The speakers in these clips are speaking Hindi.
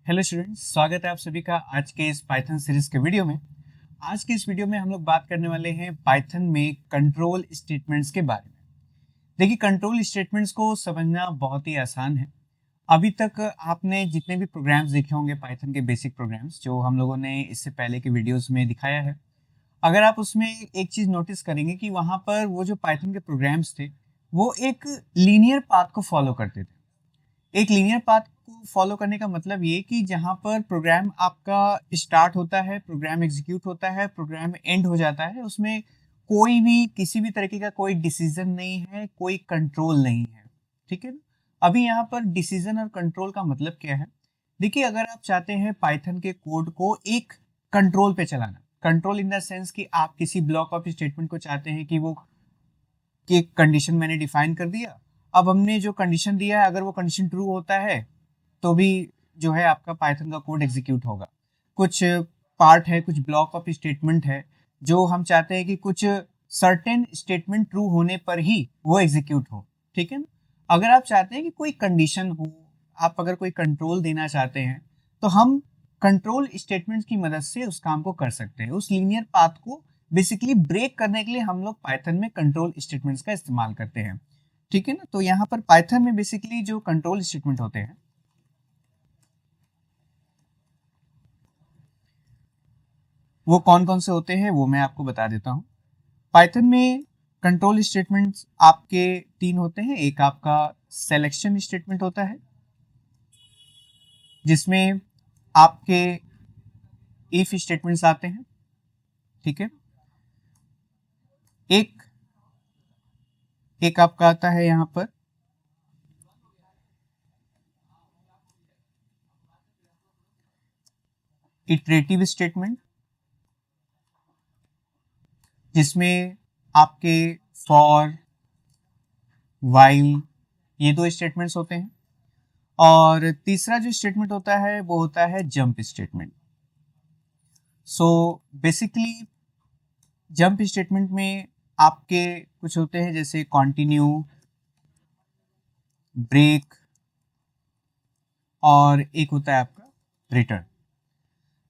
हेलो स्टूडेंट्स, स्वागत है आप सभी का आज के इस पाइथन सीरीज के वीडियो में। आज के इस वीडियो में हम लोग बात करने वाले हैं पाइथन में कंट्रोल स्टेटमेंट्स के बारे में। देखिए, कंट्रोल स्टेटमेंट्स को समझना बहुत ही आसान है। अभी तक आपने जितने भी प्रोग्राम्स देखे होंगे पाइथन के बेसिक प्रोग्राम्स जो हम लोगों ने इससे पहले के वीडियोस में दिखाया है, अगर आप उसमें एक चीज़ नोटिस करेंगे कि वहाँ पर वो जो पाइथन के प्रोग्राम्स थे वो एक लीनियर पाथ को फॉलो करते थे। एक लीनियर पाथ को फॉलो करने का मतलब ये कि जहाँ पर प्रोग्राम आपका स्टार्ट होता है, प्रोग्राम एग्जीक्यूट होता है, प्रोग्राम एंड हो जाता है, उसमें कोई भी किसी भी तरीके का कोई डिसीजन नहीं है, कोई कंट्रोल नहीं है। ठीक है ना? अभी यहाँ पर डिसीजन और कंट्रोल का मतलब क्या है? देखिए, अगर आप चाहते हैं पाइथन के कोड को एक कंट्रोल पे चलाना, कंट्रोल इन द सेंस कि आप किसी ब्लॉक ऑफ स्टेटमेंट को चाहते हैं कि वो कि एक कंडीशन मैंने डिफाइन कर दिया। अब हमने जो कंडीशन दिया है, अगर वो कंडीशन ट्रू होता है तो भी जो है आपका पाइथन का कोड एग्जीक्यूट होगा। कुछ पार्ट है, कुछ ब्लॉक ऑफ स्टेटमेंट है जो हम चाहते हैं कि कुछ सर्टेन स्टेटमेंट ट्रू होने पर ही वो एग्जीक्यूट हो। ठीक है ना? अगर आप चाहते हैं कि कोई कंडीशन हो, आप अगर कोई कंट्रोल देना चाहते हैं, तो हम कंट्रोल स्टेटमेंट्स की मदद से उस काम को कर सकते हैं। उस लीनियर पाथ को बेसिकली ब्रेक करने के लिए हम लोग पाइथन में कंट्रोल स्टेटमेंट्स का इस्तेमाल करते हैं। ठीक है ना? तो यहाँ पर पाइथन में बेसिकली जो कंट्रोल स्टेटमेंट होते हैं वो कौन कौन से होते हैं वो मैं आपको बता देता हूँ। पाइथन में कंट्रोल स्टेटमेंट्स आपके तीन होते हैं। एक आपका सिलेक्शन स्टेटमेंट होता है जिसमें आपके इफ स्टेटमेंट्स आते हैं। ठीक है। एक एक आपका आता है यहाँ पर इटरेटिव स्टेटमेंट, जिसमें आपके फॉर, व्हाइल ये दो स्टेटमेंट्स होते हैं। और तीसरा जो स्टेटमेंट होता है वो होता है jump statement. So basically jump statement में आपके कुछ होते हैं जैसे कंटिन्यू, ब्रेक और एक होता है आपका रिटर्न।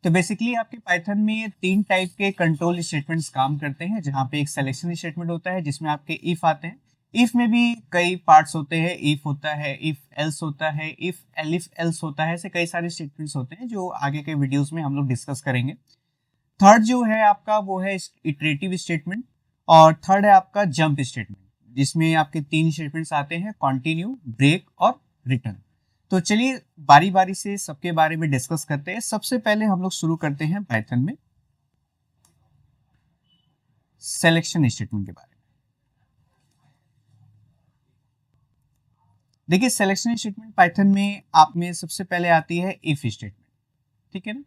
तो बेसिकली आपके पाइथन में ये तीन टाइप के कंट्रोल स्टेटमेंट्स काम करते हैं, जहाँ पे एक सिलेक्शन स्टेटमेंट होता है जिसमें आपके इफ आते हैं। इफ में भी कई पार्ट्स होते हैं, इफ होता है, इफ एल्स होता है, इफ एलिफ एल्स होता है, ऐसे कई सारे स्टेटमेंट्स होते हैं जो आगे के वीडियोस में हम लोग डिस्कस करेंगे। थर्ड जो है आपका वो है इटरेटिव स्टेटमेंट, और थर्ड है आपका जंप स्टेटमेंट जिसमें आपके तीन स्टेटमेंट्स आते हैं, कंटिन्यू, ब्रेक और रिटर्न। तो चलिए बारी बारी से सबके बारे में डिस्कस करते हैं। सबसे पहले हम लोग शुरू करते हैं पाइथन में सिलेक्शन स्टेटमेंट के बारे में। देखिए, सिलेक्शन स्टेटमेंट पाइथन में आप में सबसे पहले आती है इफ स्टेटमेंट। ठीक है ना?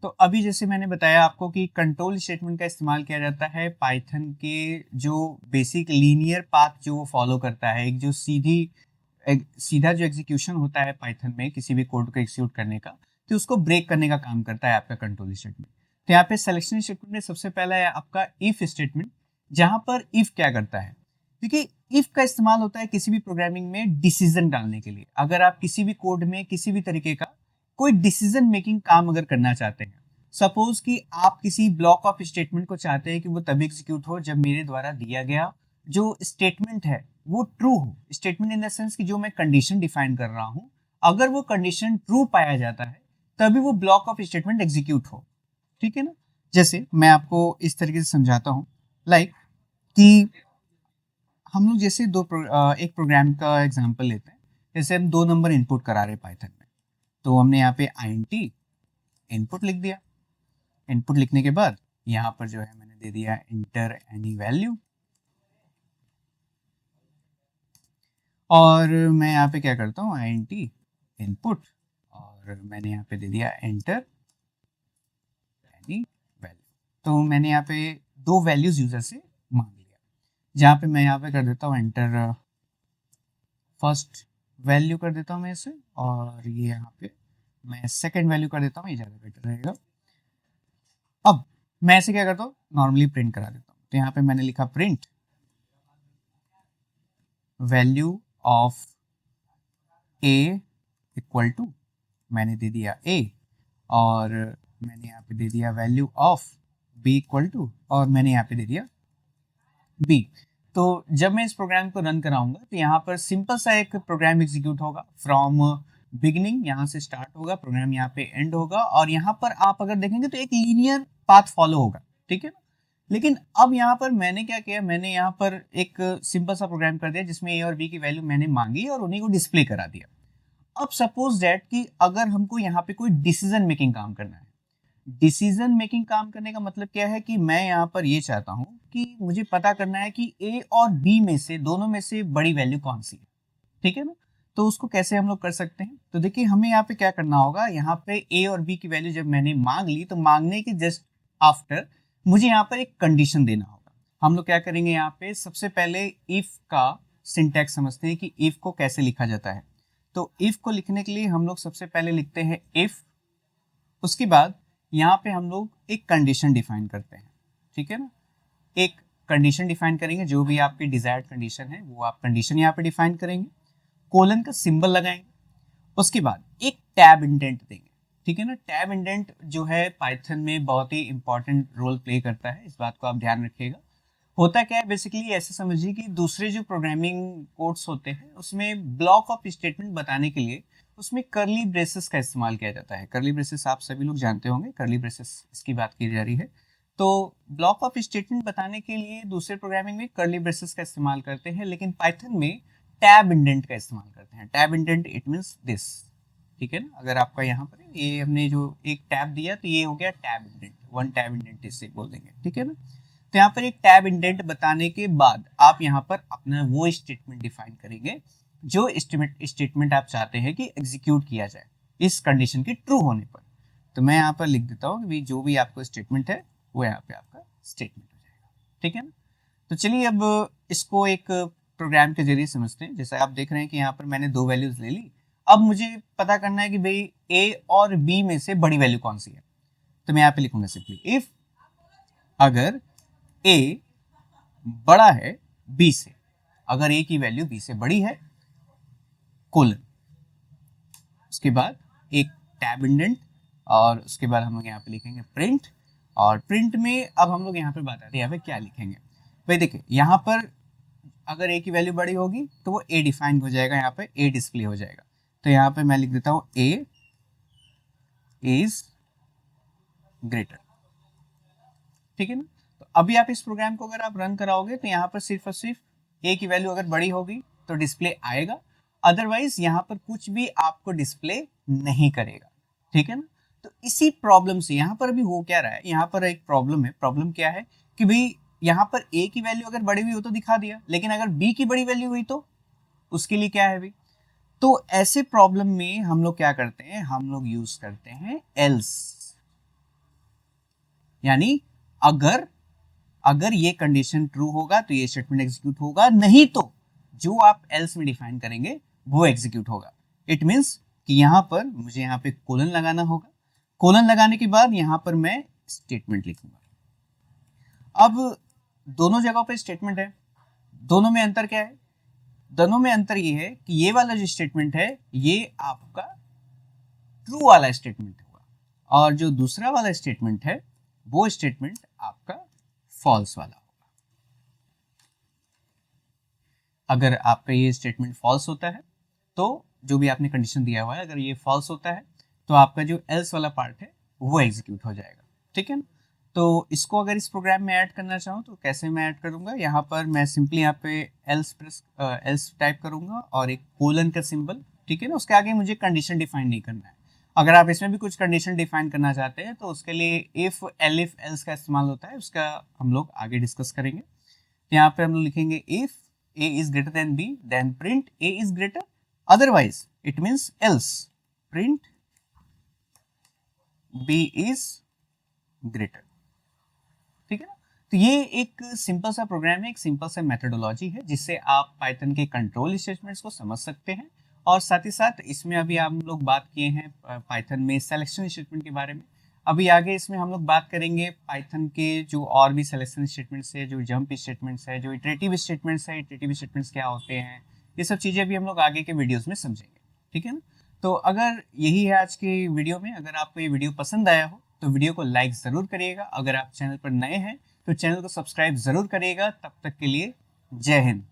तो अभी जैसे मैंने बताया आपको कि कंट्रोल स्टेटमेंट का इस्तेमाल किया जाता है पाइथन के जो बेसिक लीनियर पाथ जो वो फॉलो करता है, एक जो सीधा जो एग्जीक्यूशन होता है पाइथन में किसी भी कोड को एग्जीक्यूट करने का, तो उसको ब्रेक करने का काम करता है आपका कंट्रोल स्टेटमेंट। तो यहाँ पे सिलेक्शन स्टेटमेंट में सबसे पहला है आपका इफ स्टेटमेंट, जहां पर इफ क्या करता है, क्योंकि इफ का इस्तेमाल होता है किसी भी प्रोग्रामिंग में डिसीजन डालने के लिए। अगर आप किसी भी कोड में किसी भी तरीके का कोई डिसीजन मेकिंग काम अगर करना चाहते हैं, सपोज कि आप किसी ब्लॉक ऑफ स्टेटमेंट को चाहते हैं कि वो तभी एग्जीक्यूट हो जब मेरे द्वारा दिया गया जो स्टेटमेंट है वो ट्रू हो। स्टेटमेंट इन द सेंस कि जो मैं कंडीशन डिफाइन कर रहा हूं, अगर वो कंडीशन ट्रू पाया जाता है तभी वो ब्लॉक ऑफ स्टेटमेंट एग्जीक्यूट हो। ठीक है ना? जैसे मैं आपको इस तरीके से समझाता हूं, लाइक कि हम लोग जैसे एक प्रोग्राम का एग्जांपल लेते हैं। जैसे हम 2 नंबर इनपुट करा रहे हैं पाइथन में, तो हमने यहाँ पे int इनपुट लिख दिया। इनपुट लिखने के बाद यहाँ पर जो है मैंने दे दिया इंटर एनी वैल्यू, और मैं यहाँ पे क्या करता हूँ int इनपुट, और मैंने यहाँ पे दे दिया एंटर एनी वैल्यू। तो मैंने यहाँ पे दो वैल्यूज यूजर से मांग लिया, जहाँ पे मैं यहाँ पे कर देता हूँ एंटर फर्स्ट वैल्यू कर देता हूँ मैं इसे, और ये यहाँ पे मैं सेकंड वैल्यू कर देता हूँ, ये ज़्यादा बेटर रहेगा। अब मैं ऐसे क्या करता हूँ, नॉर्मली प्रिंट करा देता हूँ। तो यहाँ पे मैंने लिखा print value of A equal to, मैंने दे दिया ए, और मैंने यहाँ पे दे दिया value of B equal to, और मैंने यहाँ पे दे दिया बी। तो जब मैं इस प्रोग्राम को रन कराऊंगा तो यहाँ पर सिंपल सा एक प्रोग्राम एग्जीक्यूट होगा फ्रॉम बिगिनिंग, यहाँ से स्टार्ट होगा प्रोग्राम, यहाँ पे एंड होगा, और यहाँ पर आप अगर देखेंगे तो एक लीनियर पाथ फॉलो होगा, ठीक है ना। लेकिन अब यहाँ पर मैंने क्या किया, मैंने यहाँ पर एक सिंपल सा प्रोग्राम कर दिया जिसमें ए और बी की वैल्यू मैंने मांगी और उन्हीं को डिस्प्ले करा दिया। अब सपोज दैट कि अगर हमको यहाँ पे कोई डिसीजन मेकिंग काम करना है, डिसीजन मेकिंग काम करने का मतलब क्या है कि मैं यहाँ पर ये चाहता हूँ कि मुझे पता करना है कि ए और बी में से दोनों में से बड़ी वैल्यू कौन सी है, ठीक है ना। तो उसको कैसे हम लोग कर सकते हैं, तो देखिए हमें यहाँ पे क्या करना होगा, यहाँ पे ए और बी की वैल्यू जब मैंने मांग ली तो मांगने के जस्ट आफ्टर मुझे यहाँ पर एक कंडीशन देना होगा। हम लोग क्या करेंगे, यहाँ पे सबसे पहले इफ का सिंटैक्स समझते हैं कि इफ को कैसे लिखा जाता है। तो इफ को लिखने के लिए हम लोग सबसे पहले लिखते हैं इफ, उसके बाद यहाँ पे हम लोग एक कंडीशन डिफाइन करते हैं, ठीक है ना। एक कंडीशन डिफाइन करेंगे, जो भी आपकी डिजायर्ड कंडीशन है वो आप कंडीशन यहाँ पे डिफाइन करेंगे, कोलन का सिंबल लगाएंगे, उसके बाद एक टैब इंडेंट देंगे, ठीक है ना। टैब इंडेंट जो है पाइथन में बहुत ही इंपॉर्टेंट रोल प्ले करता है, इस बात को आप ध्यान रखिएगा। होता क्या है बेसिकली, ऐसे समझिए कि दूसरे जो प्रोग्रामिंग कोड्स होते हैं उसमें ब्लॉक ऑफ स्टेटमेंट बताने के लिए उसमें करली ब्रेसेस का इस्तेमाल किया जाता है। करली ब्रेसेस आप सभी लोग जानते होंगे, करली ब्रेसेस इसकी बात की जा रही है। तो ब्लॉक ऑफ स्टेटमेंट बताने के लिए दूसरे प्रोग्रामिंग में करली ब्रेसेस का इस्तेमाल करते हैं, लेकिन पाइथन में टैब इंडेंट का इस्तेमाल करते हैं। Tab indent it means this, ठीक है ना। अगर आपका यहाँ पर ये हमने जो एक टैब दिया तो ये हो गया tab indent, one tab indent इससे बोल देंगे, ठीक है ना। तो यहाँ पर एक टैब इंडेंट बताने के बाद आप यहाँ पर अपना वो स्टेटमेंट डिफाइन करेंगे जो स्टेटमेंट आप चाहते हैं कि एग्जीक्यूट किया जाए इस कंडीशन के ट्रू होने पर। तो मैं यहाँ पर लिख देता हूँ कि जो भी आपका स्टेटमेंट है वो यहाँ पे आपका स्टेटमेंट हो जाएगा, ठीक है ना। तो चलिए अब इसको एक प्रोग्राम के जरिए समझते हैं। जैसे आप देख रहे हैं कि यहाँ पर मैंने दो वैल्यूज ले ली, अब मुझे पता करना है कि भाई ए और बी में से बड़ी वैल्यू कौन सी है। तो मैं यहाँ पे लिखूंगा सिंपली इफ अगर ए बड़ा है बी से, अगर ए की वैल्यू बी से बड़ी है कोलन, उसके बाद एक टैब इंडेंट, और उसके बाद हम लोग यहाँ पे लिखेंगे प्रिंट। और प्रिंट में अब हम लोग यहाँ पे बताते हैं यहाँ पे क्या लिखेंगे। भाई देखिए यहाँ पर अगर ए की वैल्यू बड़ी होगी तो वो ए डिफाइन हो जाएगा, यहाँ पे ए डिस्प्ले हो जाएगा। तो यहाँ पे मैं लिख देता हूँ ए इज ग्रेटर, ठीक है ना। तो अभी आप इस प्रोग्राम को अगर आप रन कराओगे तो यहाँ पर सिर्फ और सिर्फ ए की वैल्यू अगर बड़ी होगी तो डिस्प्ले आएगा, अदरवाइज यहाँ पर कुछ भी आपको डिस्प्ले नहीं करेगा, ठीक है ना। तो इसी प्रॉब्लम से यहाँ पर अभी हो क्या रहा है, यहाँ पर एक प्रॉब्लम है। प्रॉब्लम क्या है कि भाई यहाँ पर ए की वैल्यू अगर बड़ी हुई हो तो दिखा दिया, लेकिन अगर बी की बड़ी वैल्यू हुई तो उसके लिए क्या है भाई। तो ऐसे प्रॉब्लम में हम लोग क्या करते हैं, हम लोग यूज करते हैं एल्स, यानी अगर ये कंडीशन ट्रू होगा तो ये स्टेटमेंट एग्जीक्यूट होगा, नहीं तो जो आप एल्स में डिफाइन करेंगे वो एग्जीक्यूट होगा। इट मींस कि यहाँ पर मुझे यहाँ पे कोलन लगाना होगा, कोलन लगाने के बाद यहाँ पर मैं स्टेटमेंट लिखूंगा। अब दोनों जगहों पे स्टेटमेंट है, दोनों में अंतर क्या है, दोनों में अंतर ये है कि ये वाला जो स्टेटमेंट है ये आपका ट्रू वाला स्टेटमेंट होगा, और जो दूसरा वाला स्टेटमेंट है वो स्टेटमेंट आपका फॉल्स वाला होगा। अगर आपका ये स्टेटमेंट फॉल्स होता है तो जो भी आपने कंडीशन दिया हुआ है अगर ये फॉल्स होता है तो आपका जो एल्स वाला पार्ट है वो एग्जीक्यूट हो जाएगा, ठीक है ना। तो इसको अगर इस प्रोग्राम में ऐड करना चाहूँ तो कैसे मैं ऐड करूँगा, यहाँ पर मैं सिंपली यहाँ पे एल्स टाइप करूँगा और एक कोलन का सिंबल, ठीक है ना। उसके आगे मुझे कंडीशन डिफाइन नहीं करना है। अगर आप इसमें भी कुछ कंडीशन डिफाइन करना चाहते हैं तो उसके लिए इफ एलिफ एल्स का इस्तेमाल होता है, उसका हम लोग आगे डिस्कस करेंगे। यहाँ पे हम लोग लिखेंगे if A is greater than B then print A is greater, otherwise it means else print B is greater, ठीक है ना। तो ये एक सिंपल सा प्रोग्राम है, एक सिंपल सा मेथोडोलॉजी है जिससे आप पाइथन के कंट्रोल स्टेटमेंट्स को समझ सकते हैं। और साथ ही साथ इसमें अभी हम लोग बात किए हैं पाइथन में सिलेक्शन स्टेटमेंट के बारे में। अभी आगे इसमें हम लोग बात करेंगे पाइथन के जो और भी सिलेक्शन स्टेटमेंट्स है, जो जंप स्टेटमेंट्स है, जो इटरेटिव स्टेटमेंट्स है, इटरेटिव स्टेटमेंट्स क्या होते हैं, ये सब चीज़ें भी हम लोग आगे के वीडियोज़ में समझेंगे, ठीक है ना। तो अगर यही है आज के वीडियो में, अगर आपको ये वीडियो पसंद आया हो तो वीडियो को लाइक ज़रूर करिएगा। अगर आप चैनल पर नए हैं तो चैनल को सब्सक्राइब ज़रूर करिएगा। तब तक के लिए जय हिंद।